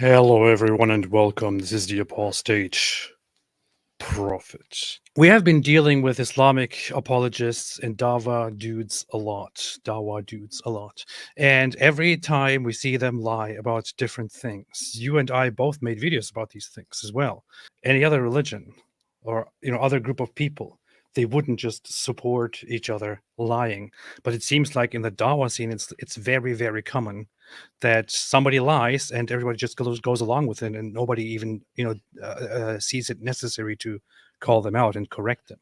Hello, everyone, and welcome. This is the apostate prophet. We have been dealing with Islamic apologists and Dawah dudes a lot. And every time we see them lie about different things, you and I both made videos about these things as well. Any other religion or other group of people, they wouldn't just support each other lying. But it seems like in the Dawah scene, it's very, very common that somebody lies and everybody just goes along with it, and nobody even sees it necessary to call them out and correct them.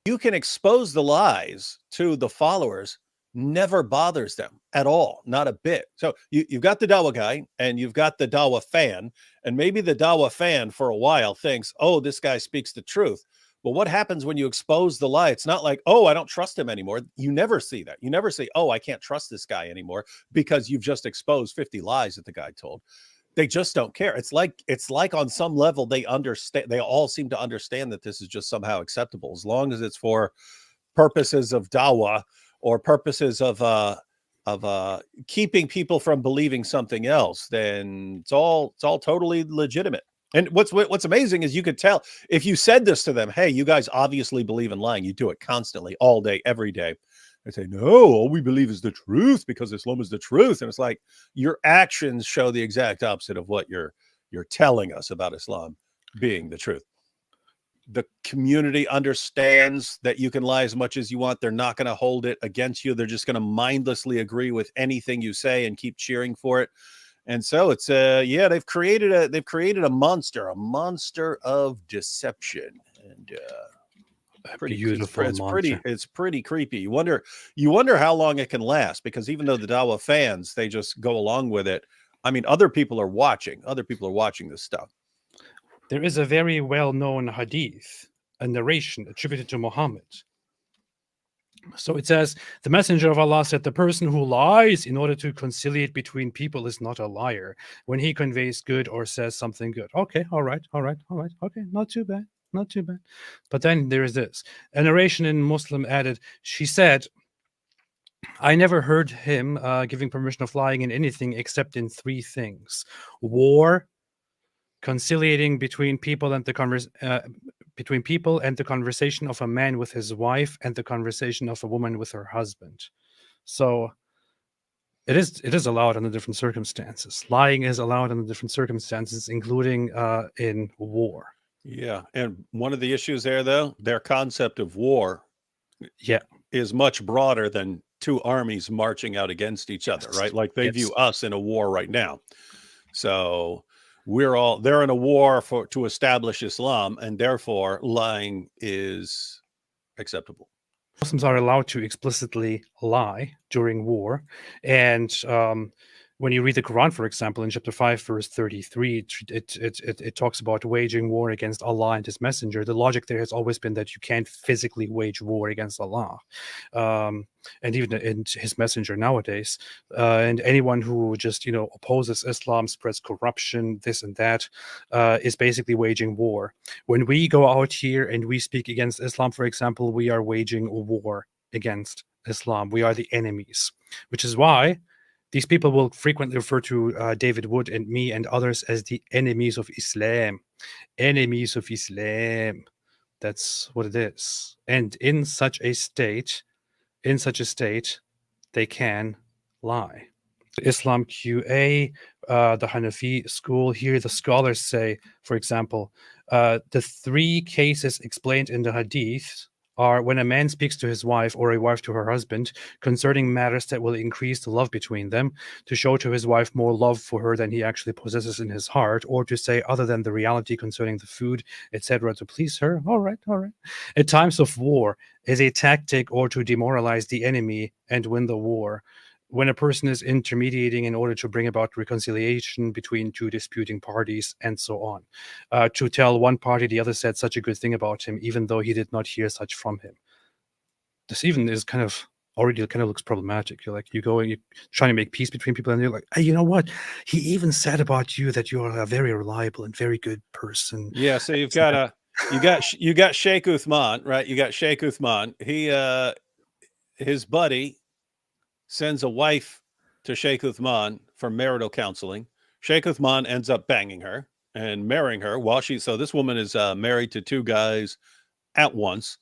You can expose the lies to the followers, never bothers them at all, not a bit. So you've got the Dawah guy and you've got the Dawah fan, and maybe the Dawah fan for a while thinks, oh, this guy speaks the truth. But what happens when you expose the lie? It's not like, oh, I don't trust him anymore. You never see that. You never say, oh, I can't trust this guy anymore because you've just exposed 50 lies that the guy told. They just don't care. It's like on some level they understand. They all seem to understand that this is just somehow acceptable, as long as it's for purposes of Dawah or purposes of keeping people from believing something else. Then it's all totally legitimate. And what's amazing is you could tell if you said this to them, hey, you guys obviously believe in lying. You do it constantly, all day, every day. They say, no, all we believe is the truth because Islam is the truth. And it's like your actions show the exact opposite of what you're telling us about Islam being the truth. The community understands that you can lie as much as you want. They're not going to hold it against you. They're just going to mindlessly agree with anything you say and keep cheering for it. And so it's they've created a monster of deception, and pretty beautiful. It's pretty creepy. You wonder how long it can last, because even though the Dawah fans, they just go along with it. I mean, other people are watching this stuff. There is a very well-known hadith, a narration attributed to Mohammed. So it says, the messenger of Allah said, the person who lies in order to conciliate between people is not a liar when he conveys good or says something good. Okay, all right. Okay, not too bad. But then there is this. A narration in Muslim added, she said, I never heard him giving permission of lying in anything except in three things: war, conciliating between people and the conversation of a man with his wife, and the conversation of a woman with her husband. So it is allowed under different circumstances. Lying is allowed under different circumstances, including in war. Yeah, and one of the issues there, though, their concept of war, is much broader than two armies marching out against each other, right? Like they view us in a war right now. So they're in a war to establish Islam, and therefore lying is acceptable. Muslims are allowed to explicitly lie during war, and when you read the Quran, for example, in chapter 5, verse 33, it talks about waging war against Allah and his messenger. The logic there has always been that you can't physically wage war against Allah, and even in his messenger nowadays. And anyone who just, opposes Islam, spreads corruption, this and that, is basically waging war. When we go out here and we speak against Islam, for example, we are waging a war against Islam. We are the enemies, which is why these people will frequently refer to David Wood and me and others as the enemies of Islam. Enemies of Islam. That's what it is. And in such a state, they can lie. Islam QA, the Hanafi school, here the scholars say, for example, the three cases explained in the hadith are when a man speaks to his wife or a wife to her husband concerning matters that will increase the love between them, to show to his wife more love for her than he actually possesses in his heart, or to say other than the reality concerning the food, etc., to please her. All right. At times of war, as a tactic or to demoralize the enemy and win the war. When a person is intermediating in order to bring about reconciliation between two disputing parties, and so on. To tell one party the other said such a good thing about him, even though he did not hear such from him. This even is already looks problematic. You're trying to make peace between people, and you're like, hey, you know what? He even said about you that you're a very reliable and very good person. Yeah, so you got Sheikh Uthman, right? You got Sheikh Uthman. His buddy sends a wife to Sheikh Uthman for marital counseling. Sheikh Uthman ends up banging her and marrying her while so this woman is married to two guys at once.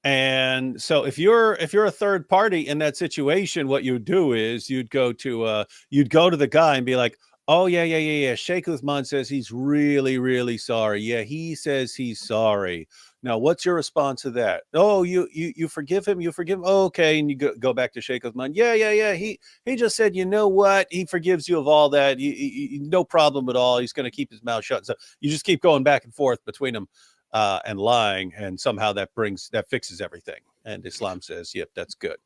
And so if you're a third party in that situation, what you do is you'd go to the guy and be like, oh yeah. Sheikh Uthman says he's really, really sorry. Yeah, he says he's sorry. Now, what's your response to that? Oh, you forgive him? You forgive him? Oh, okay. And you go back to Sheikh Uthman. Yeah. He just said, you know what? He forgives you of all that. No problem at all. He's going to keep his mouth shut. So you just keep going back and forth between them. And lying, and somehow that fixes everything. And Islam says, yep, that's good.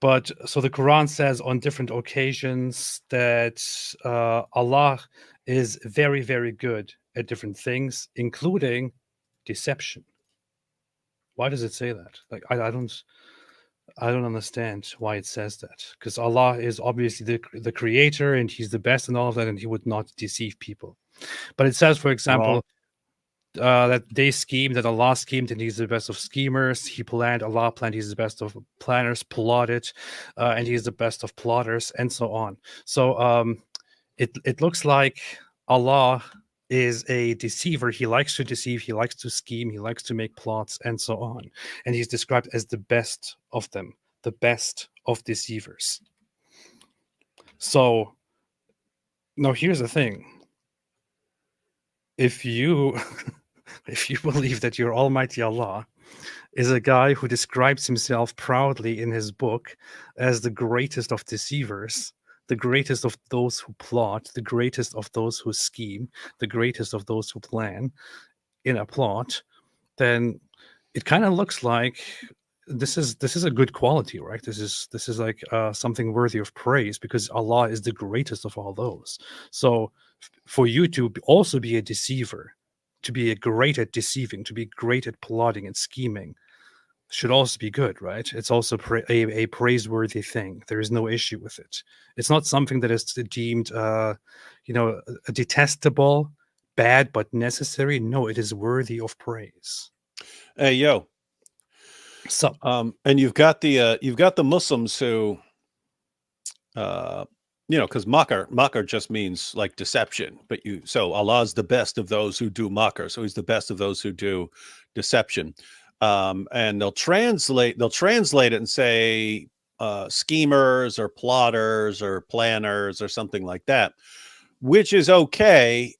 But so the Quran says on different occasions that Allah is very, very good at different things, including deception. Why does it say that? Like, I don't understand why it says that, because Allah is obviously the creator and he's the best and all of that, and he would not deceive people. But it says, for example, that they schemed, that Allah schemed, and he's the best of schemers. He planned, Allah planned, he's the best of planners, plotted, and he's the best of plotters, and so on. So it looks like Allah is a deceiver. He likes to deceive, he likes to scheme, he likes to make plots, and so on. And he's described as the best of them, the best of deceivers. So now here's the thing. If you believe that your Almighty Allah is a guy who describes himself proudly in his book as the greatest of deceivers, the greatest of those who plot, the greatest of those who scheme, the greatest of those who plan in a plot, then it kind of looks like this is a good quality, right? This is like something worthy of praise, because Allah is the greatest of all those. So for you to also be a deceiver, to be great at deceiving, to be great at plotting and scheming, should also be good, right? It's also a praiseworthy thing. There is no issue with it. It's not something that is deemed, detestable, bad, but necessary. No, it is worthy of praise. Hey, yo. So, and you've got the Muslims who, because makar just means like deception, but so Allah's the best of those who do makar, so he's the best of those who do deception. And they'll translate it and say schemers or plotters or planners or something like that, which is okay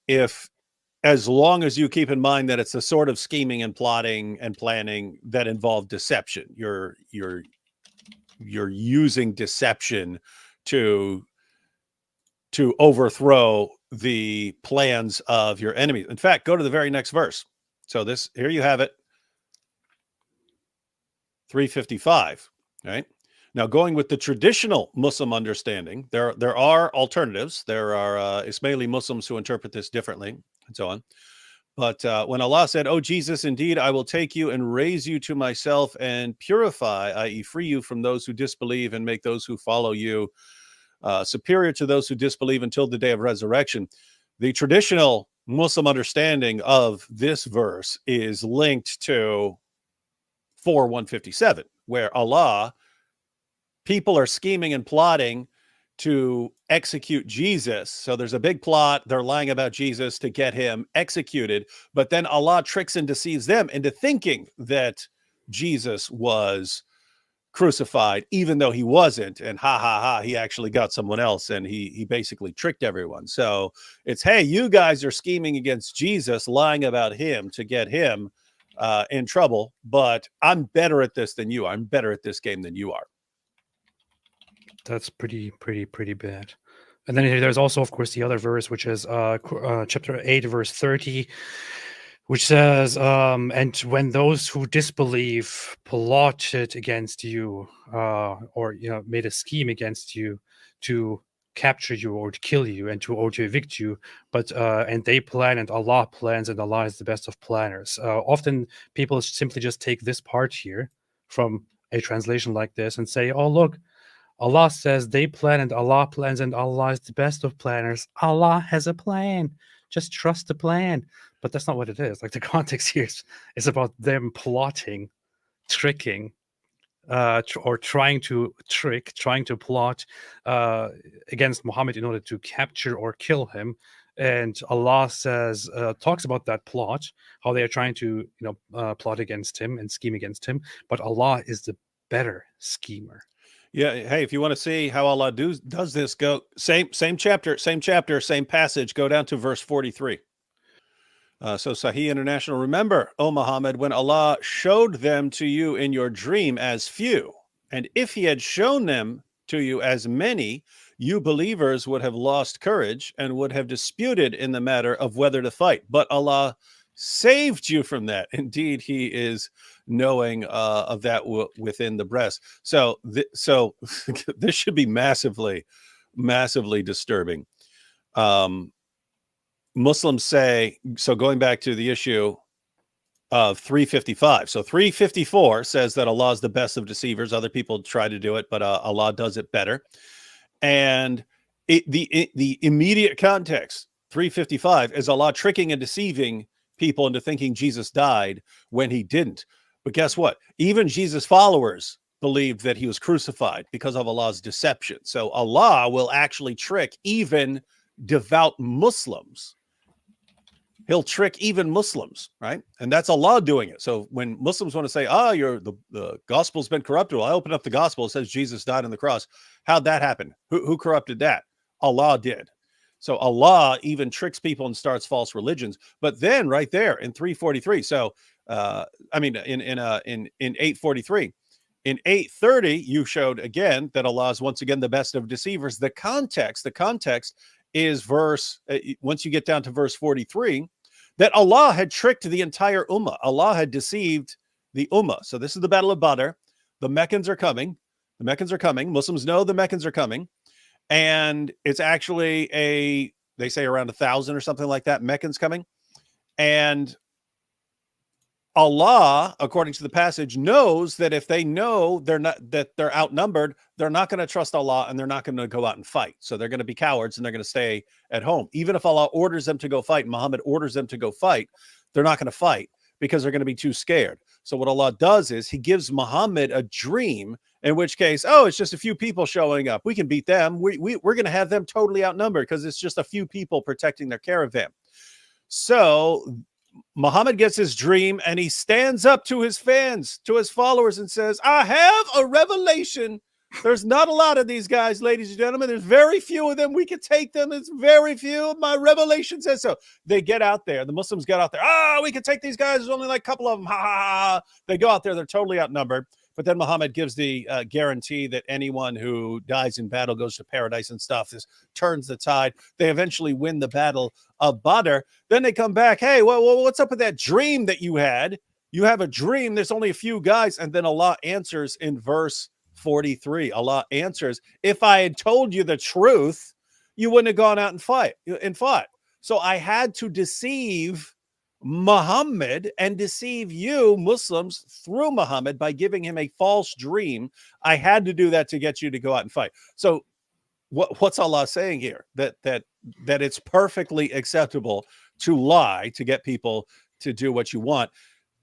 as long as you keep in mind that it's a sort of scheming and plotting and planning that involve deception. You're using deception to overthrow the plans of your enemies. In fact, go to the very next verse. So here you have it. 355, right? Now, going with the traditional Muslim understanding, there are alternatives. There are Ismaili Muslims who interpret this differently, and so on. But when Allah said, "Oh Jesus, indeed I will take you and raise you to myself and purify, i.e. free you from those who disbelieve and make those who follow you superior to those who disbelieve until the day of resurrection," the traditional Muslim understanding of this verse is linked to 4:157, where people are scheming and plotting to execute Jesus. So there's a big plot. They're lying about Jesus to get him executed. But then Allah tricks and deceives them into thinking that Jesus was crucified, even though he wasn't. And he actually got someone else, and he basically tricked everyone. So it's, hey, you guys are scheming against Jesus, lying about him to get him in trouble, but I'm better at this than you are. I'm better at this game than you are. That's pretty bad. And then there's also, of course, the other verse, which is chapter 8, verse 30, which says, and when those who disbelieve plotted against you, or made a scheme against you to capture you or to kill you or to evict you, but and they plan and Allah plans, and Allah is the best of planners. Often people simply just take this part here from a translation like this and say, oh look, Allah says they plan and Allah plans, and Allah is the best of planners. Allah has a plan. Just trust the plan. But that's not what it is. Like, the context here is about them plotting, tricking, or trying to plot against Muhammad in order to capture or kill him. And Allah says, talks about that plot, how they are trying to, plot against him and scheme against him. But Allah is the better schemer. Yeah. Hey, if you want to see how Allah does this, go same chapter, same passage. Go down to verse 43. So Sahih International, remember, O Muhammad, when Allah showed them to you in your dream as few, and if he had shown them to you as many, you believers would have lost courage and would have disputed in the matter of whether to fight. But Allah saved you from that. Indeed, he is knowing of that within the breast. So this should be massively disturbing. Muslims say, so going back to the issue of 355. So 354 says that Allah is the best of deceivers. Other people try to do it, but Allah does it better. And the immediate context, 355, is Allah tricking and deceiving people into thinking Jesus died when he didn't. But guess what? Even Jesus' followers believed that he was crucified because of Allah's deception. So Allah will actually trick even devout Muslims. He'll trick even Muslims, right? And that's Allah doing it. So when Muslims want to say, the gospel's been corrupted, well, I open up the gospel, it says Jesus died on the cross. How'd that happen? Who corrupted that? Allah did. So Allah even tricks people and starts false religions. But then right there in 343, so in 843, in 830, you showed again that Allah is once again the best of deceivers. The context is once you get down to verse 43, that Allah had tricked the entire ummah. Allah had deceived the ummah. So this is the Battle of Badr. The Meccans are coming. Muslims know the Meccans are coming. And it's actually they say around 1,000 or something like that, Meccans coming. And Allah, according to the passage, knows that if they know they're outnumbered, they're not going to trust Allah and they're not going to go out and fight. So they're going to be cowards and they're going to stay at home. Even if Allah orders them to go fight, Muhammad orders them to go fight, they're not going to fight because they're going to be too scared. So what Allah does is he gives Muhammad a dream, in which case, it's just a few people showing up. We can beat them. We're going to have them totally outnumbered because it's just a few people protecting their caravan. So Muhammad gets his dream and he stands up to his fans, to his followers, and says, I have a revelation. There's not a lot of these guys, ladies and gentlemen. There's very few of them. We can take them. It's very few. My revelation says so. They get out there. The Muslims get out there. We can take these guys. There's only like a couple of them. Ha, ha, ha. They go out there. They're totally outnumbered. But then Muhammad gives the guarantee that anyone who dies in battle goes to paradise and stuff. This turns the tide. They eventually win the Battle of Badr. Then they come back. Hey, well, what's up with that dream that you had? You have a dream. There's only a few guys. And then Allah answers in verse 43. Allah answers, if I had told you the truth, you wouldn't have gone out and fought. So I had to deceive Muhammad and deceive you Muslims through Muhammad by giving him a false dream. I had to do that to get you to go out and fight. So what's Allah saying here? That it's perfectly acceptable to lie to get people to do what you want.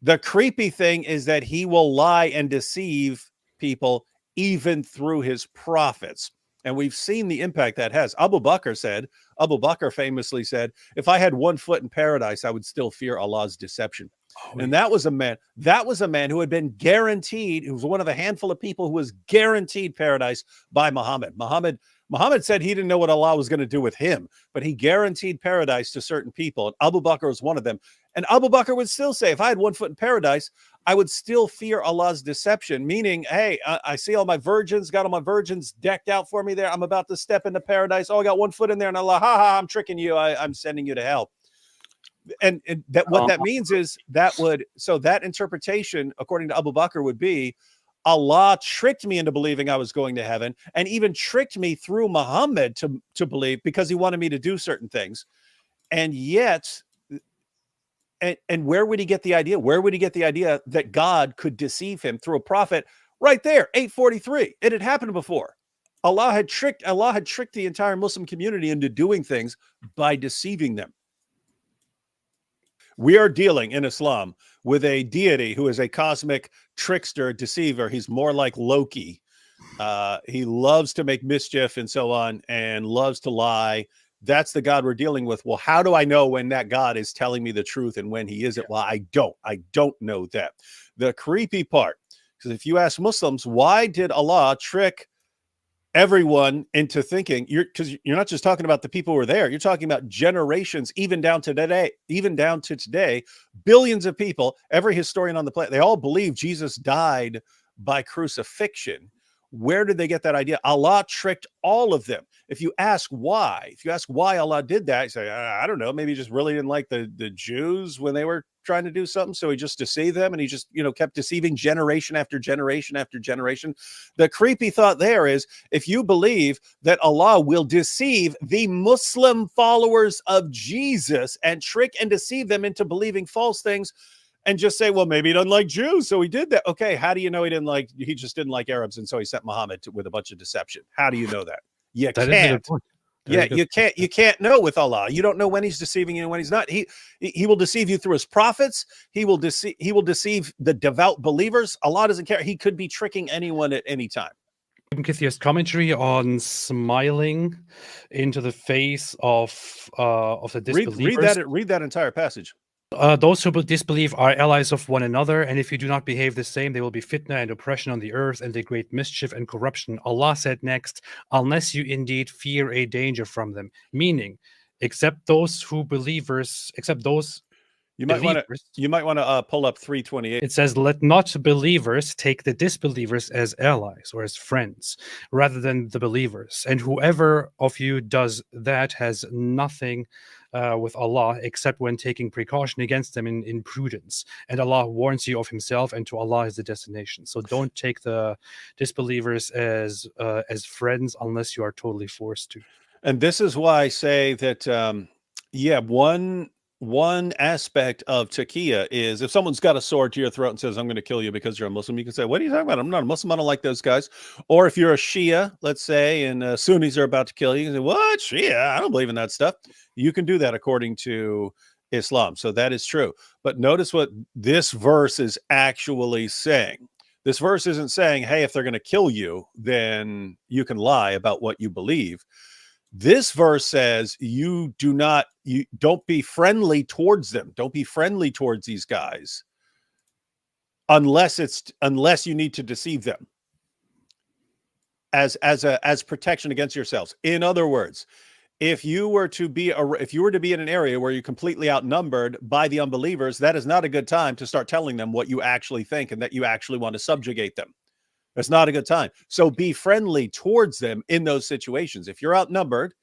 The creepy thing is that he will lie and deceive people even through his prophets. And we've seen the impact that has. Abu Bakr famously said, if I had one foot in paradise, I would still fear Allah's deception. And that was a man who had been guaranteed. He was one of a handful of people who was guaranteed paradise by Muhammad. Muhammad said he didn't know what Allah was going to do with him, but he guaranteed paradise to certain people. And Abu Bakr was one of them. And Abu Bakr would still say, if I had one foot in paradise, I would still fear Allah's deception, meaning, hey, I see all my virgins, got all my virgins decked out for me there. I'm about to step into paradise. I got one foot in there, and Allah, I'm tricking you. I'm sending you to hell. And that what that means is that interpretation, according to Abu Bakr, would be Allah tricked me into believing I was going to heaven, and even tricked me through Muhammad to believe, because he wanted me to do certain things. And yet, and where would he get the idea? Where would he get the idea that God could deceive him through a prophet? Right there, 843. It had happened before. Allah had tricked the entire Muslim community into doing things by deceiving them. We are dealing in Islam with a deity who is a cosmic trickster, deceiver. He's more like Loki. He loves to make mischief and so on, and loves to lie. That's the God we're dealing with. Well, how do I know when that God is telling me the truth and when he isn't? Well, I don't know that. The creepy part, because if you ask Muslims, why did Allah trick everyone into thinking, because you're not just talking about the people who were there, you're talking about generations, even down to today, billions of people, every historian on the planet, they all believe Jesus died by crucifixion. Where did they get that idea? Allah tricked all of them. If you ask why Allah did that, you say, I don't know, maybe he just really didn't like the Jews when they were trying to do something, so he just deceived them, and he just, kept deceiving generation after generation after generation. The creepy thought there is, if you believe that Allah will deceive the Muslim followers of Jesus and trick and deceive them into believing false things, and just say, well, maybe he doesn't like Jews, so he did that. Okay, how do you know he just didn't like Arabs, and so he sent Muhammad with a bunch of deception? How do you know that? You That is a good can't. point. Yeah, you can't know with Allah. You don't know when he's deceiving you and when he's not. He will deceive you through his prophets. He will deceive the devout believers. Allah doesn't care. He could be tricking anyone at any time. Ibn Kathir's commentary on smiling into the face of the disbelievers. Read that entire passage. Those who disbelieve are allies of one another, and if you do not behave the same, there will be fitna and oppression on the earth, and a great mischief and corruption. Allah said next, unless you indeed fear a danger from them, meaning, except those believers. You might want to pull up 328. It says, let not believers take the disbelievers as allies or as friends, rather than the believers. And whoever of you does that has nothing with Allah, except when taking precaution against them in prudence. And Allah warns you of himself, and to Allah is the destination. So don't take the disbelievers as friends unless you are totally forced to. And this is why I say that, one aspect of taqiyya is, if someone's got a sword to your throat and says, I'm going to kill you because you're a Muslim, you can say, what are you talking about? I'm not a Muslim. I don't like those guys. Or if you're a Shia, let's say, and Sunnis are about to kill you, you can say, what? Shia? I don't believe in that stuff. You can do that according to Islam. So that is true. But notice what this verse is actually saying. This verse isn't saying, hey, if they're going to kill you, then you can lie about what you believe. This verse says you don't be friendly towards them. Don't be friendly towards these guys unless you need to deceive them as protection against yourselves. In other words, if you were to be in an area where you're completely outnumbered by the unbelievers, that is not a good time to start telling them what you actually think and that you actually want to subjugate them. That's not a good time. So be friendly towards them in those situations. If you're outnumbered,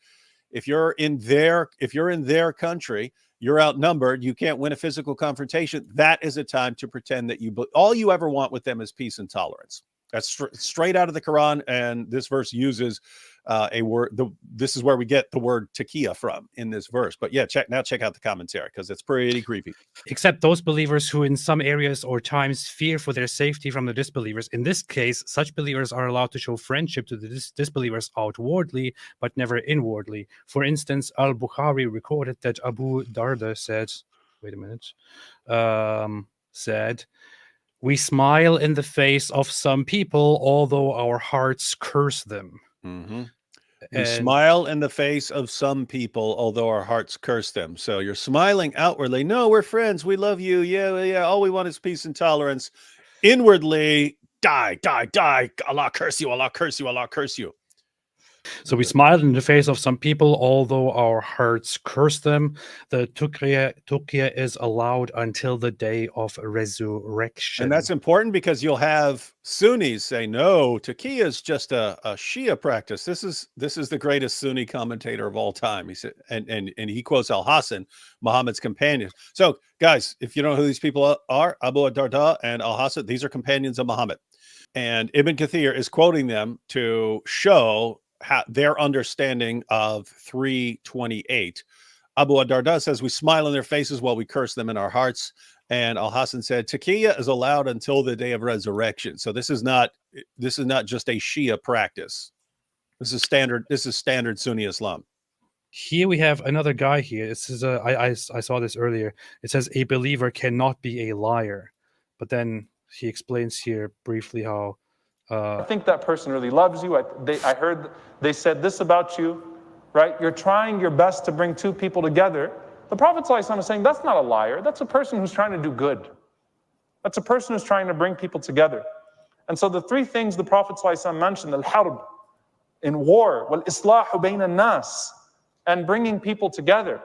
if you're in their country, you're outnumbered, you can't win a physical confrontation, that is a time to pretend that all you ever want with them is peace and tolerance. That's straight out of the Quran, and this verse uses a word. This is where we get the word taqiyya from in this verse. But yeah, check out the commentary, because it's pretty creepy. Except those believers who in some areas or times fear for their safety from the disbelievers. In this case, such believers are allowed to show friendship to the disbelievers outwardly, but never inwardly. For instance, Al-Bukhari recorded that Abu Darda said, said, we smile in the face of some people, although our hearts curse them. Mm-hmm. We smile in the face of some people, although our hearts curse them. So you're smiling outwardly. No, we're friends. We love you. Yeah. All we want is peace and tolerance. Inwardly, die. Allah curse you. Allah curse you. Allah curse you. So we smile in the face of some people, although our hearts curse them. The taqiyya is allowed until the day of resurrection. And that's important, because you'll have Sunnis say, no, taqiyya is just a Shia practice. This is the greatest Sunni commentator of all time. He said, and he quotes Al-Hasan, Muhammad's companion. So guys, if you don't know who these people are, Abu Darda and Al-Hasan, these are companions of Muhammad. And Ibn Kathir is quoting them to show their understanding of 328. Abu Darda says, we smile in their faces while we curse them in our hearts. And Al-Hasan said, taqiyya is allowed until the day of resurrection. So this is not just a Shia practice. This is standard Sunni Islam. Here we have another guy here. It says, I saw this earlier. It says a believer cannot be a liar. But then he explains here briefly how... I think that person really loves you. I heard they said this about you, right? You're trying your best to bring two people together. The Prophet ﷺ is saying that's not a liar. That's a person who's trying to do good. That's a person who's trying to bring people together. And so the three things the Prophet ﷺ mentioned, al-harb, in war, wal-islahu bayna an-nas, and bringing people together.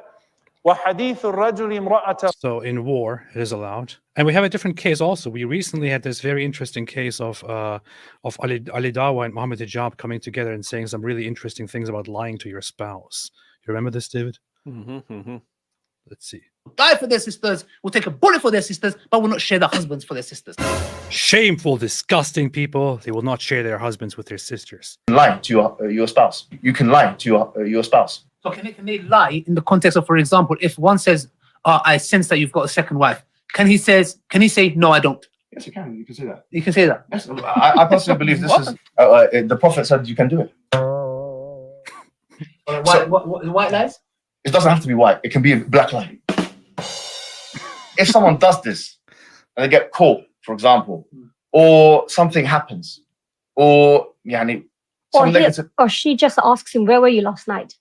So in war, it is allowed. And we have a different case also. We recently had this very interesting case of Ali Dawah and Mohammed Hijab coming together and saying some really interesting things about lying to your spouse. You remember this, David? Let's see. Die for their sisters, will take a bullet for their sisters, but will not share their husbands for their sisters. Shameful, disgusting people. They will not share their husbands with their sisters. Lie to your spouse. You can lie to your spouse. So can they lie in the context of, for example, if one says, I sense that you've got a second wife, can he say, no, I don't? Yes, you can. You can say that. You can say that. Yes, I personally believe this is the Prophet said you can do it. White lies? It doesn't have to be white. It can be a black lie. If someone does this and they get caught, for example, or something happens, or or she just asks him, where were you last night?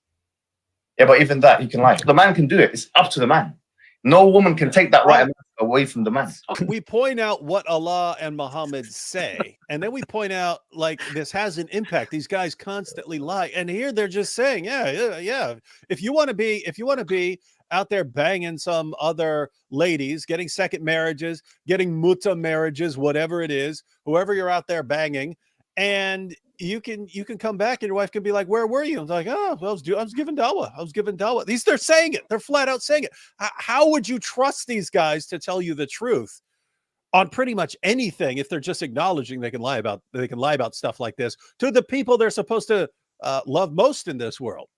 Yeah, but even that, he can lie. The man can do it. It's up to the man. No woman can take that right away from the man. We point out what Allah and Muhammad say, and then we point out, like, this has an impact. These guys constantly lie, and here they're just saying, yeah. If you want to be out there banging some other ladies, getting second marriages, getting muta marriages, whatever it is, whoever you're out there banging, and you can come back and your wife can be like, where were you? I'm like, oh, well, I was giving dawah. I was giving dawah. They're saying it. They're flat out saying it. How would you trust these guys to tell you the truth on pretty much anything if they're just acknowledging they can lie about stuff like this to the people they're supposed to love most in this world,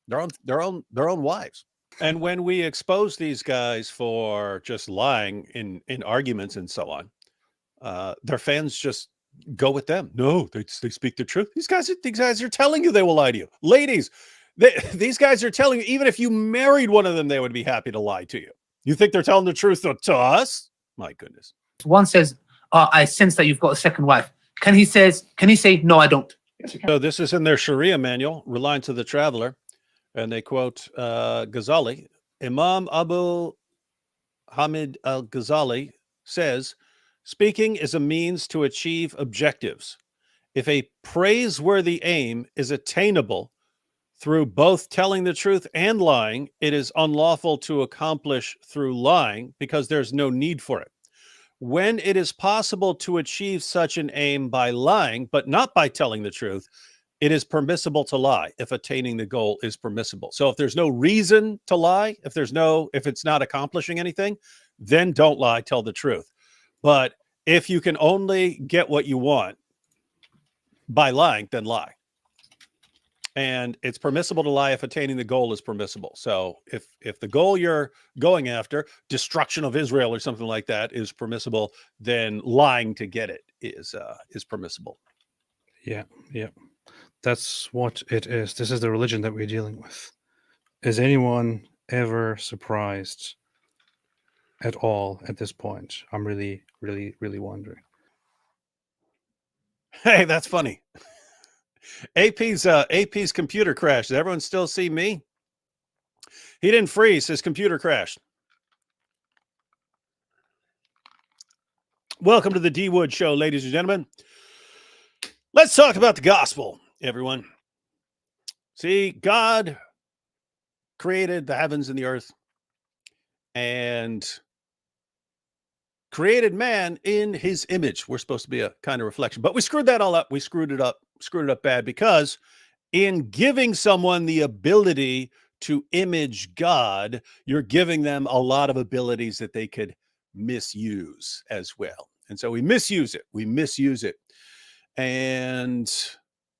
their own wives? And when we expose these guys for just lying in arguments and so on, their fans just go with them. No, they speak the truth. These guys are telling you they will lie to you. Ladies, these guys are telling you, even if you married one of them, they would be happy to lie to you. You think they're telling the truth to us? My goodness. One says, I sense that you've got a second wife. Can he say, no, I don't? So this is in their Sharia manual, Reliance of the Traveler, and they quote Ghazali. Imam Abu Hamid al-Ghazali says, speaking is a means to achieve objectives. If a praiseworthy aim is attainable through both telling the truth and lying, it is unlawful to accomplish through lying because there's no need for it. When it is possible to achieve such an aim by lying, but not by telling the truth, it is permissible to lie if attaining the goal is permissible. So if there's no reason to lie, if it's not accomplishing anything, then don't lie, tell the truth. But if you can only get what you want by lying, then lie. And it's permissible to lie if attaining the goal is permissible. So if the goal you're going after, destruction of Israel or something like that, is permissible, then lying to get it is permissible. Yeah. That's what it is. This is the religion that we're dealing with. Is anyone ever surprised at all at this point? I'm really, really, really wondering. Hey, that's funny. AP's computer crashed. Does everyone still see me? He didn't freeze. His computer crashed. Welcome to the D Wood Show, ladies and gentlemen. Let's talk about the gospel, everyone. See, God created the heavens and the earth and created man in his image. We're supposed to be a kind of reflection, but we screwed that all up. We screwed it up bad, because in giving someone the ability to image God, you're giving them a lot of abilities that they could misuse as well. And so we misuse it. And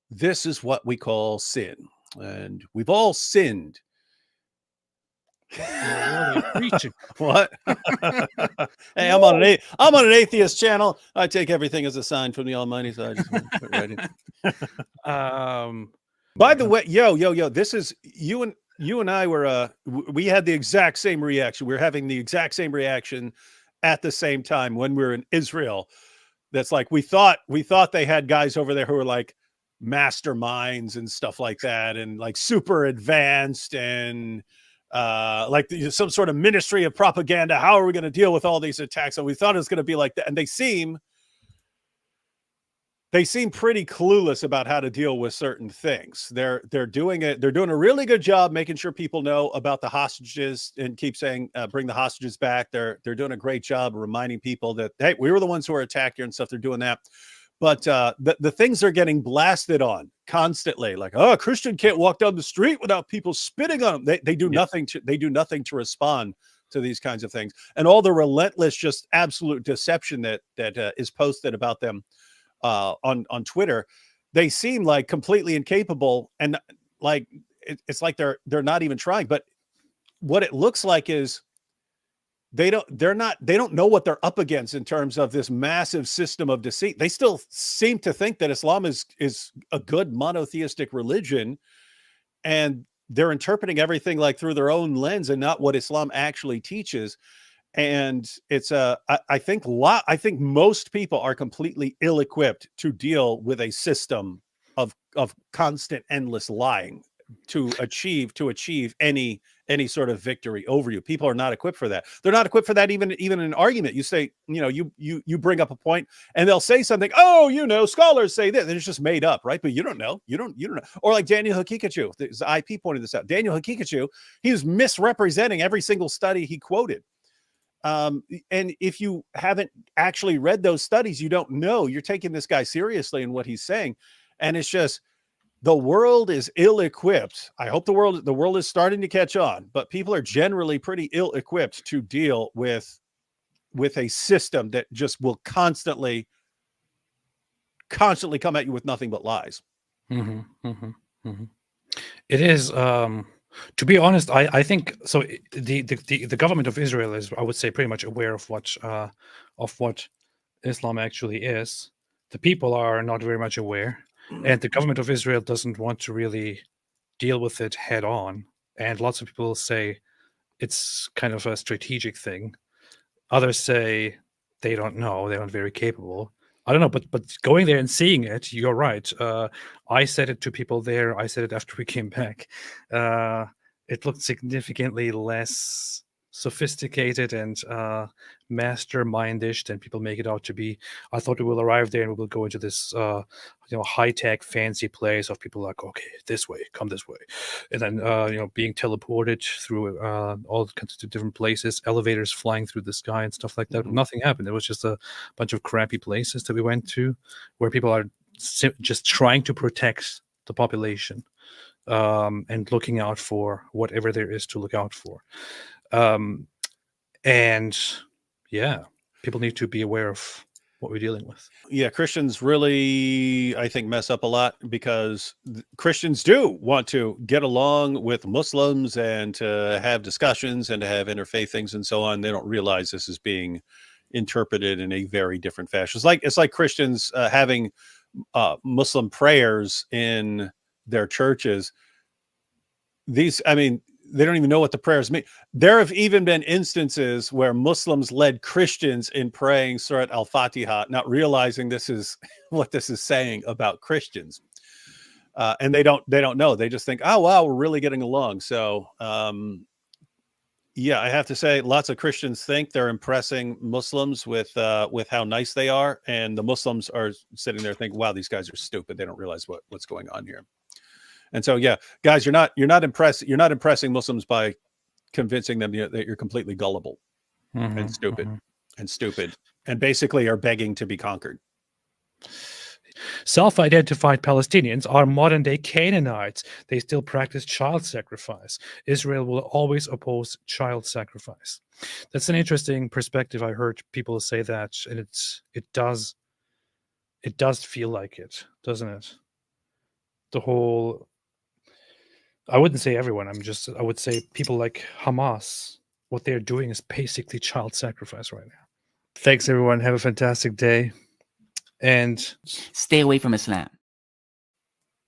this is what we call sin. And we've all sinned. What? Hey, I'm on an atheist channel. I take everything as a sign from the Almighty, so I just want to put it right in. By the way, yo, this is you and You and I were, we had the exact same reaction. We were having the exact same reaction at the same time when we were in Israel. That's like, we thought they had guys over there who were like masterminds and stuff like that, and like super advanced, and like some sort of ministry of propaganda. How are we going to deal with all these attacks? And we thought it was going to be like that. And they seem pretty clueless about how to deal with certain things. They're doing it. They're doing a really good job making sure people know about the hostages and keep saying, bring the hostages back. They're doing a great job of reminding people that, hey, we were the ones who were attacked here and stuff. They're doing that. But the things they're getting blasted on constantly, like, oh, a Christian can't walk down the street without people spitting on them. They do nothing to respond to these kinds of things. And all the relentless, just absolute deception that is posted about them on Twitter, they seem like completely incapable, and like it's like they're not even trying. But what it looks like is they don't know what they're up against in terms of this massive system of deceit. They still seem to think that Islam is a good monotheistic religion, and they're interpreting everything like through their own lens and not what Islam actually teaches. And it's I think most people are completely ill-equipped to deal with a system of constant, endless lying to achieve any sort of victory over you. People are not equipped for that. They're not equipped for that even in an argument. You say, you bring up a point and they'll say something, oh, scholars say this, and it's just made up, right? But you don't know. You don't know. Or like Daniel Hakikachu, the IP pointed this out. Daniel Hakikachu, he was misrepresenting every single study he quoted. And if you haven't actually read those studies, you don't know. You're taking this guy seriously in what he's saying. And it's just, the world is ill-equipped. I hope the world is starting to catch on, but people are generally pretty ill-equipped to deal with a system that just will constantly come at you with nothing but lies. It is, to be honest, I think so. The government of Israel is, I would say, pretty much aware of what Islam actually is. The people are not very much aware, and the government of Israel doesn't want to really deal with it head on. And lots of people say it's kind of a strategic thing. Others say they don't know; they're not very capable. I don't know, but going there and seeing it, you're right. I said it to people there. I said it after we came back. It looked significantly less sophisticated and mastermindish than people make it out to be. I thought we will arrive there and we will go into this high-tech fancy place of people like, okay, this way, come this way, and then being teleported through all kinds of different places, elevators flying through the sky and stuff like that. But nothing happened. It was just a bunch of crappy places that we went to where people are just trying to protect the population and looking out for whatever there is to look out for. And yeah, people need to be aware of what we're dealing with. Yeah, Christians really, I think, mess up a lot because Christians do want to get along with Muslims and to have discussions and to have interfaith things and so on. They don't realize this is being interpreted in a very different fashion. It's like Christians having Muslim prayers in their churches. They don't even know what the prayers mean. There have even been instances where Muslims led Christians in praying Surat al-Fatiha, not realizing this is what this is saying about Christians. And they don't know. They just think, oh, wow, we're really getting along. So, yeah, I have to say lots of Christians think they're impressing Muslims with how nice they are. And the Muslims are sitting there thinking, wow, these guys are stupid. They don't realize what's going on here. And so, yeah, guys, you're not impressing Muslims by convincing them that you're completely gullible and stupid and basically are begging to be conquered. Self-identified Palestinians are modern-day Canaanites. They still practice child sacrifice. Israel will always oppose child sacrifice. That's an interesting perspective. I heard people say that, and it does feel like it, doesn't it? The whole, I wouldn't say everyone. I would say people like Hamas. What they're doing is basically child sacrifice right now. Thanks, everyone. Have a fantastic day. And stay away from Islam.